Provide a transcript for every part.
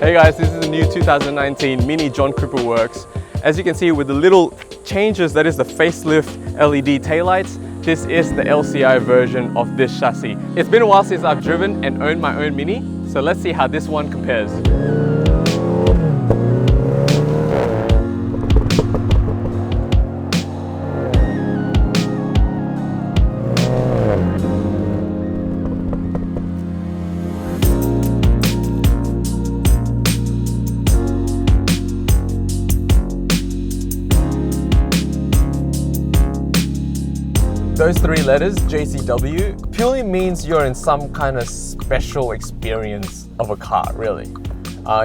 Hey guys, this is the new 2019 Mini John Cooper Works. As you can see with the little changes, that is the facelift LED taillights, this is the LCI version of this chassis. It's been a while since I've driven and owned my own Mini, so let's see how this one compares. Those three letters, JCW, purely means you're in some kind of special experience of a car, really.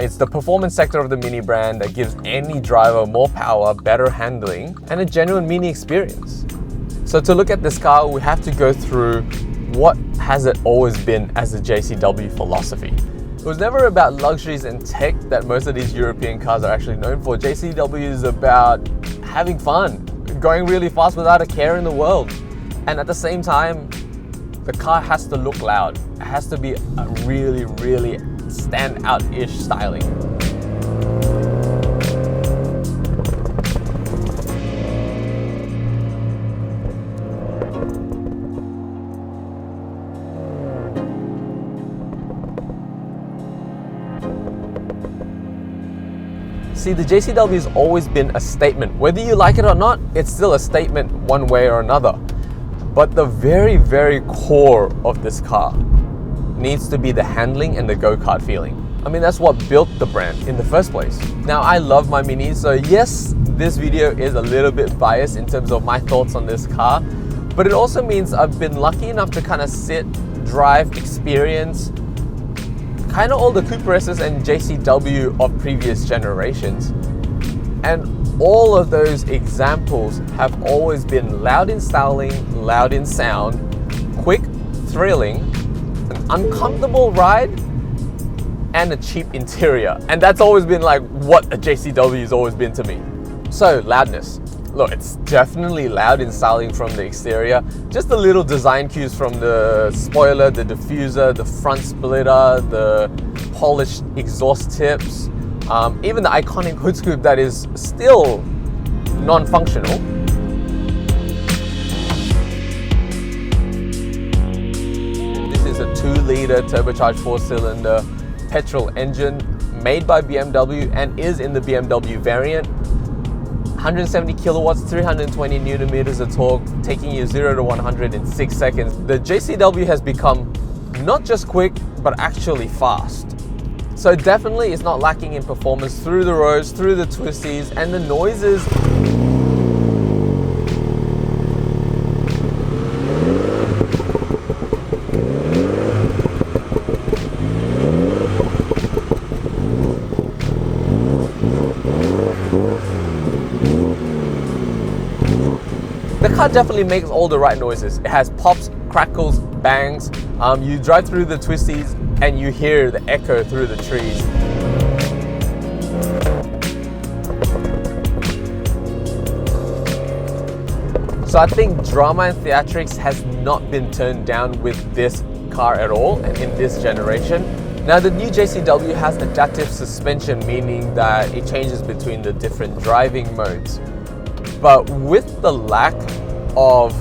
It's the performance sector of the Mini brand that gives any driver more power, better handling, and a genuine Mini experience. So to look at this car, we have to go through what has it always been as a JCW philosophy. It was never about luxuries and tech that most of these European cars are actually known for. JCW is about having fun, going really fast without a care in the world. And at the same time, the car has to look loud. It has to be a really, really stand-out-ish styling. See, the JCW has always been a statement. Whether you like it or not, it's still a statement one way or another. But the very, very core of this car needs to be the handling and the go-kart feeling. I mean, that's what built the brand in the first place. Now, I love my Mini, so yes, this video is a little bit biased in terms of my thoughts on this car, but it also means I've been lucky enough to kind of sit, drive, experience kind of all the Cooper S's and JCW of previous generations. And all of those examples have always been loud in styling, loud in sound, quick, thrilling, an uncomfortable ride, and a cheap interior. And that's always been like what a JCW has always been to me. So, loudness. Look, it's definitely loud in styling from the exterior. Just the little design cues from the spoiler, the diffuser, the front splitter, the polished exhaust tips, even the iconic hood scoop that is still non-functional. This is a 2-liter turbocharged 4-cylinder petrol engine made by BMW and is in the BMW variant. 170 kilowatts, 320 newton meters of torque, taking you 0 to 100 in 6 seconds. The JCW has become not just quick, but actually fast. So definitely it's not lacking in performance through the roads, through the twisties, and the noises. The car definitely makes all the right noises. It has pops, crackles, bangs. You drive through the twisties and you hear the echo through the trees. So I think drama and theatrics has not been turned down with this car at all and in this generation. Now the new JCW has adaptive suspension, meaning that it changes between the different driving modes. But with the lack of,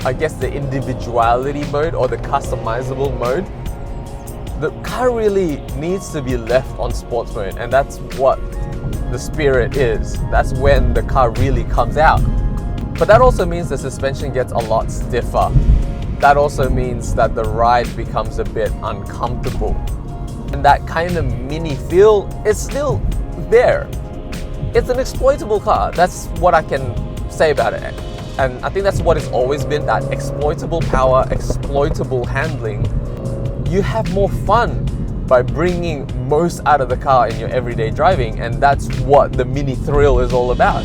I guess, the individuality mode or the customizable mode, the car really needs to be left on sports mode, and that's what the spirit is. That's when the car really comes out. But that also means the suspension gets a lot stiffer. That also means that the ride becomes a bit uncomfortable. And that kind of Mini feel is still there. It's an exploitable car. That's what I can say about it. And I think that's what it's always been, that exploitable power, exploitable handling. You have more fun by bringing most out of the car in your everyday driving, and that's what the Mini thrill is all about.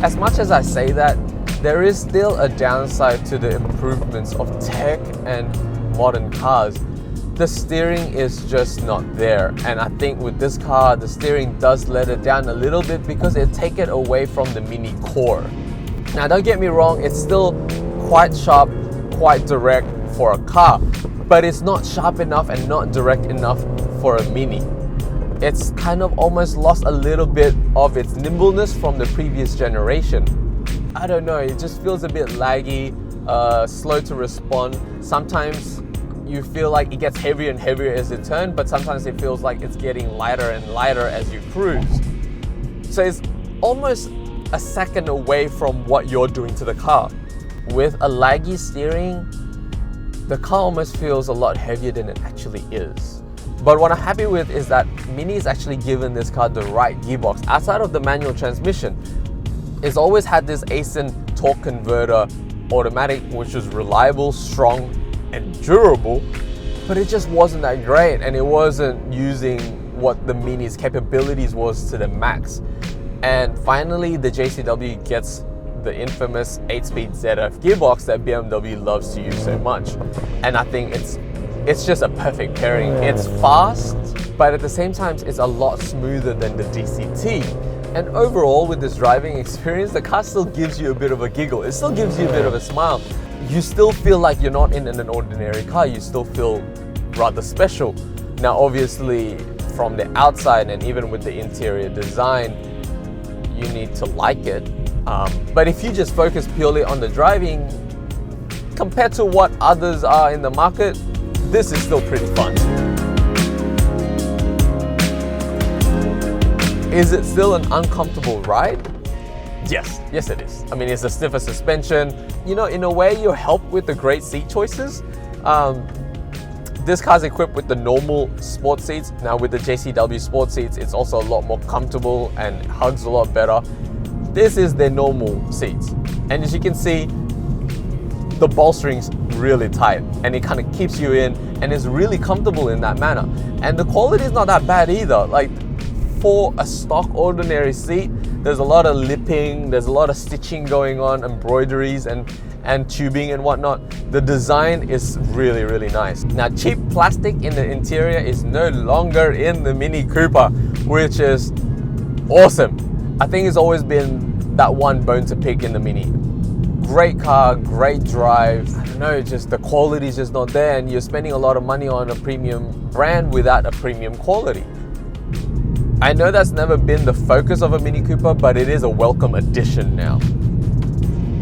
As much as I say that, there is still a downside to the improvements of tech and modern cars. the steering is just not there. And I think with this car, the steering does let it down a little bit because it takes it away from the Mini core. Now, don't get me wrong, it's still quite sharp, quite direct for a car, but it's not sharp enough and not direct enough for a Mini. It's kind of almost lost a little bit of its nimbleness from the previous generation. I don't know, it just feels a bit laggy, slow to respond. Sometimes you feel like it gets heavier and heavier as it turns, but sometimes it feels like it's getting lighter and lighter as you cruise. So it's almost a second away from what you're doing to the car. With a laggy steering, the car almost feels a lot heavier than it actually is. But what I'm happy with is that Mini's actually given this car the right gearbox. Outside of the manual transmission, it's always had this Aisin torque converter automatic, which was reliable, strong, and durable, but it just wasn't that great, and it wasn't using what the Mini's capabilities was to the max. And finally, the JCW gets the infamous 8-speed ZF gearbox that BMW loves to use so much. And I think it's just a perfect pairing. It's fast, but at the same time, it's a lot smoother than the DCT. And overall, with this driving experience, the car still gives you a bit of a giggle. It still gives you a bit of a smile. You still feel like you're not in an ordinary car. You still feel rather special. Now, obviously, from the outside and even with the interior design, you need to like it. But if you just focus purely on the driving, compared to what others are in the market, this is still pretty fun. Is it still an uncomfortable ride? Yes it is. I mean, it's a stiffer suspension. You know, in a way, you're helped with the great seat choices. This car's equipped with the normal sport seats. Now with the JCW sport seats, it's also a lot more comfortable and hugs a lot better. This is their normal seats. And as you can see, the bolstering's really tight and it kind of keeps you in and is really comfortable in that manner. And the quality is not that bad either. Like, for a stock ordinary seat, there's a lot of lipping, there's a lot of stitching going on, embroideries and tubing and whatnot. The design is really, really nice. Now, cheap plastic in the interior is no longer in the Mini Cooper, which is awesome. I think it's always been that one bone to pick in the Mini. Great car, great drive. I don't know, just the quality is just not there, and you're spending a lot of money on a premium brand without a premium quality. I know that's never been the focus of a Mini Cooper, but it is a welcome addition now.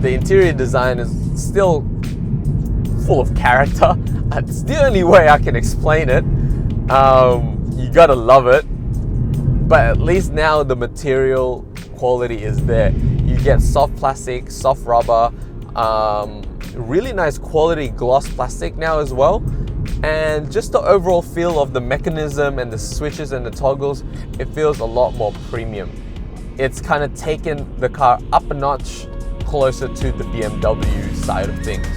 The interior design is still full of character. It's the only way I can explain it. You gotta love it. But at least now the material quality is there. You get soft plastic, soft rubber, really nice quality gloss plastic now as well. And just the overall feel of the mechanism and the switches and the toggles, it feels a lot more premium. It's kind of taken the car up a notch closer to the BMW side of things.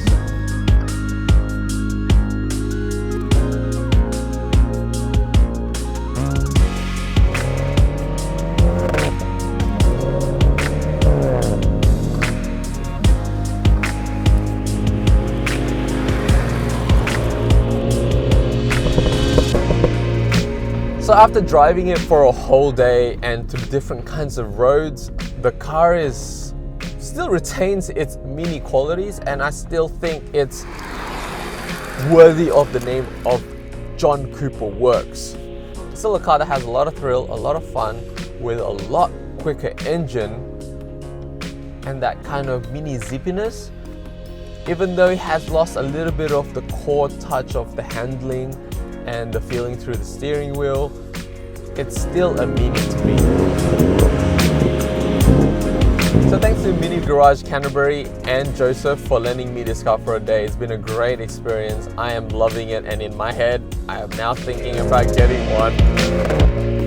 So after driving it for a whole day and to different kinds of roads, the car still retains its Mini qualities, and I still think it's worthy of the name of John Cooper Works. Still a car that has a lot of thrill, a lot of fun, with a lot quicker engine and that kind of Mini zippiness. Even though it has lost a little bit of the core touch of the handling and the feeling through the steering wheel, it's still a Mini to me. So thanks to Mini Garage Canterbury and Joseph for lending me this car for a day. It's been a great experience. I am loving it, and in my head, I am now thinking about getting one.